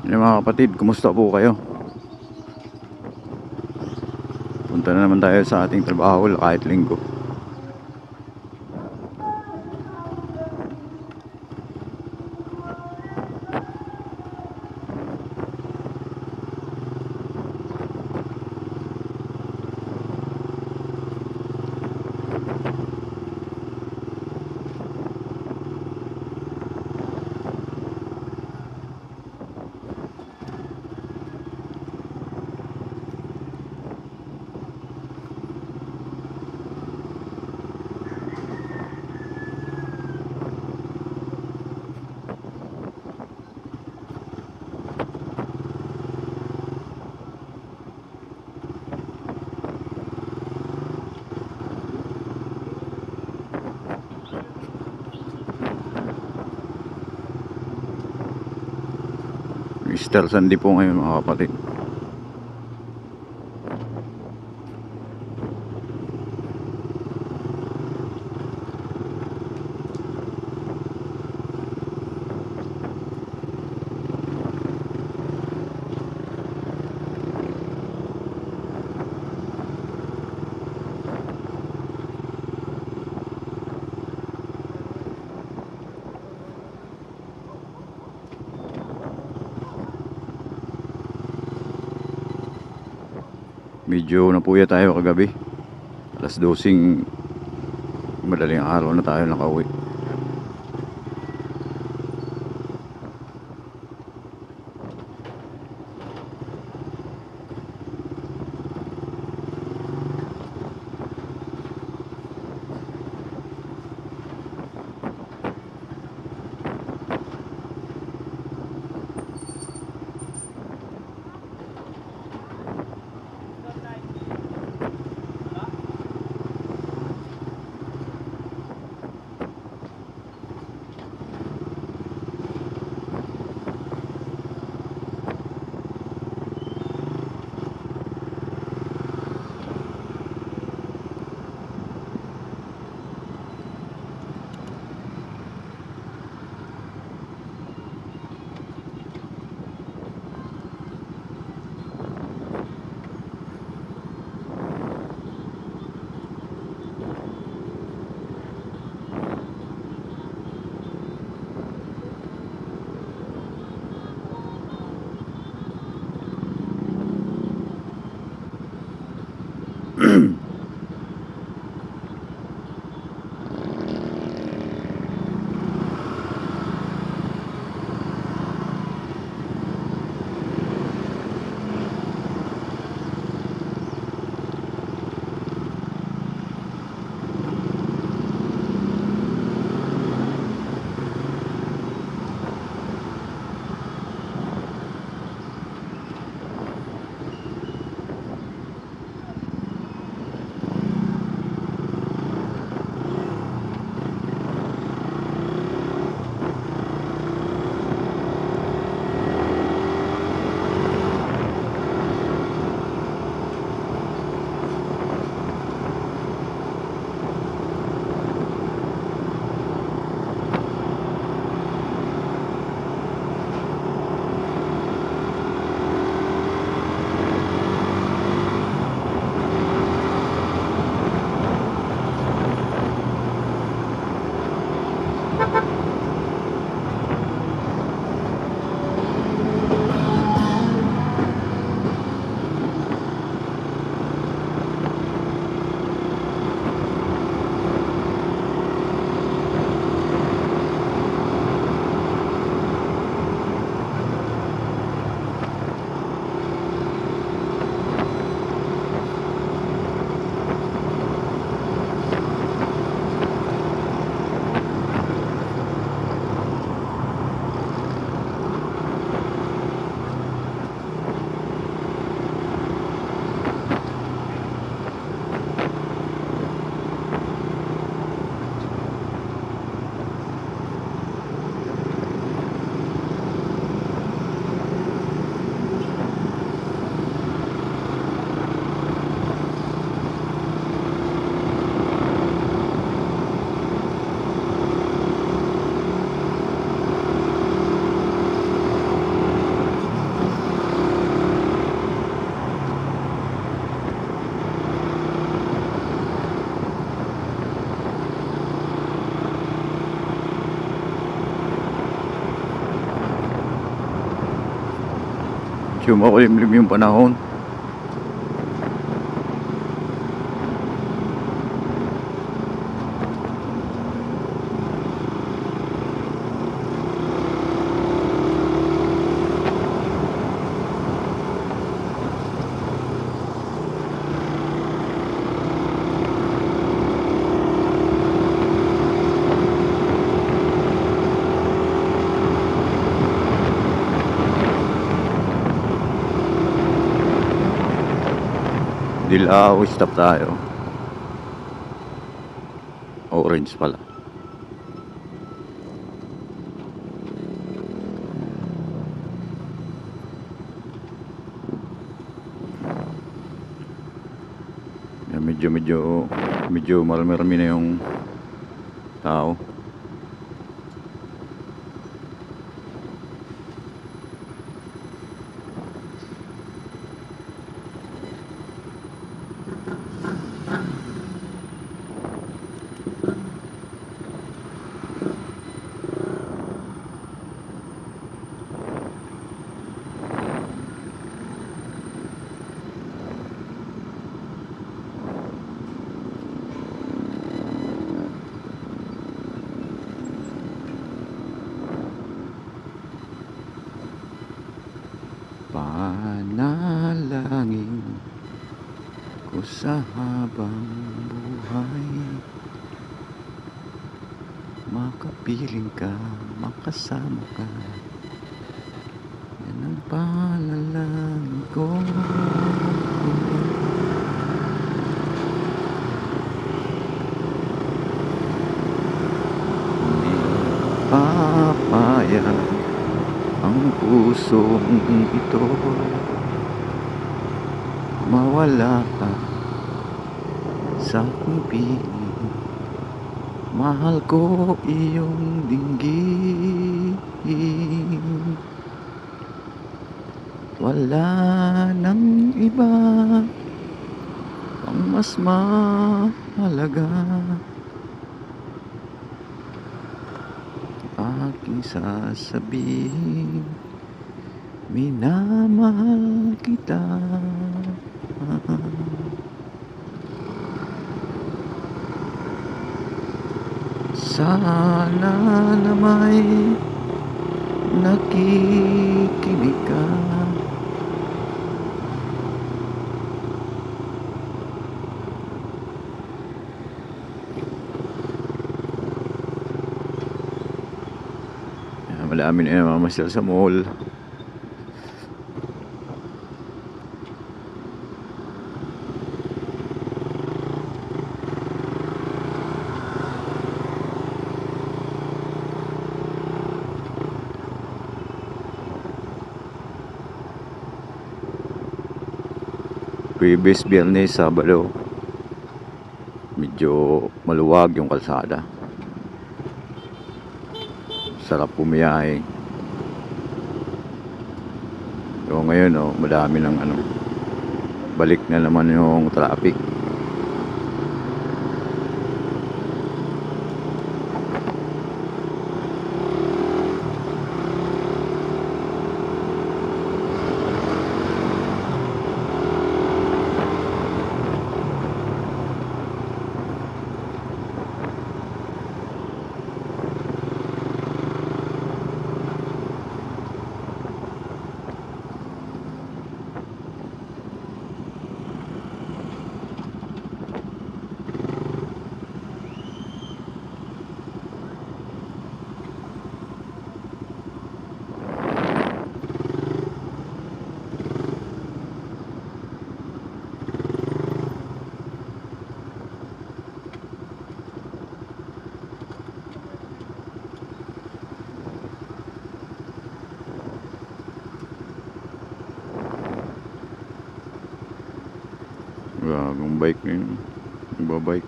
Ano mga kapatid, kumusta po kayo? Punta na naman tayo sa ating trabaho kahit linggo. Mr. Sandy po ngayon mga kapatid. Medyo napuya tayo kagabi. Alas 12 madaling araw na tayo nakauwi. Medyo makulimlim yung panahon. Dilaw, stop tayo. Orange pala. Yan, medyo marami na yung tao. Panalangin ko sa habang buhay, makapiling ka, makasama ka. Yan ang panalangin ko. Hindi papayag ang pusong ito mawala ka sa aking piling. Mahal ko iyong dinggin. Wala nang iba pang mas mahalaga. Aking sasabihin, minamahal kita. Sana na may nakikinig ka. Malami na yung mamasyal sa mall. Previous Biyernes, Sabado, medyo maluwag yung kalsada. Sarap pumiyahe. So ngayon madami ng balik na naman yung traffic. Gagong bike na yun. Nagbabike.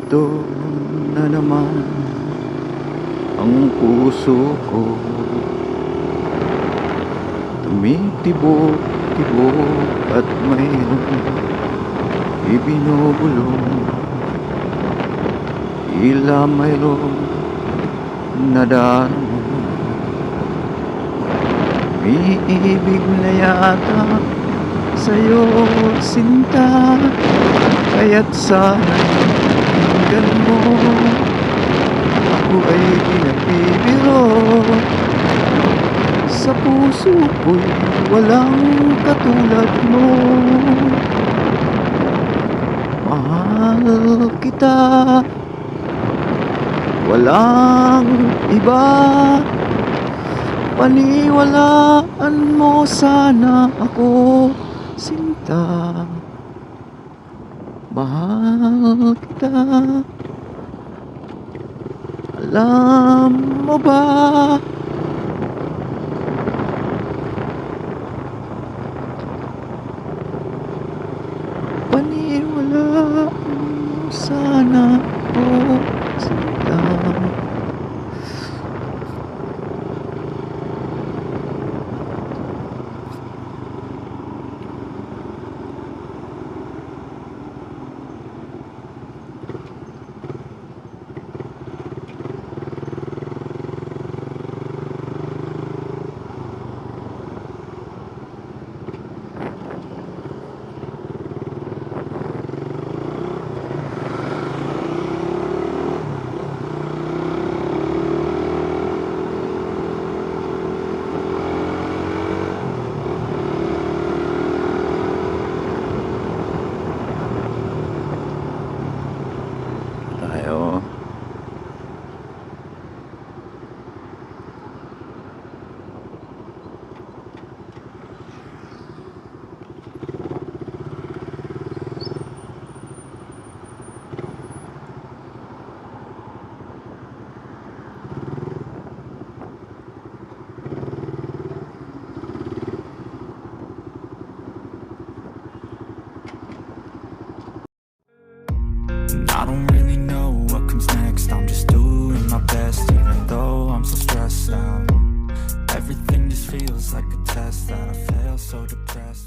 Ito na naman ang puso ko, tumitibok-tibok at mayroong ibinubulong, tila mayroong nadarama. May ibig na yata sa'yo, sinta, kaya't sana'y pakinggan mo. Ako ay pinagbibiro, sa puso ko'y walang katulad mo. Mahal kita, walang iba. Paniwalaan mo sana ako, sinta. Mahal kita. Alam mo ba, paniwalaan mo sana ako, sinta. Tayo. I don't really know what comes next. I'm just doing my best, even though I'm so stressed out. Everything just feels like a test that I fail, so depressed.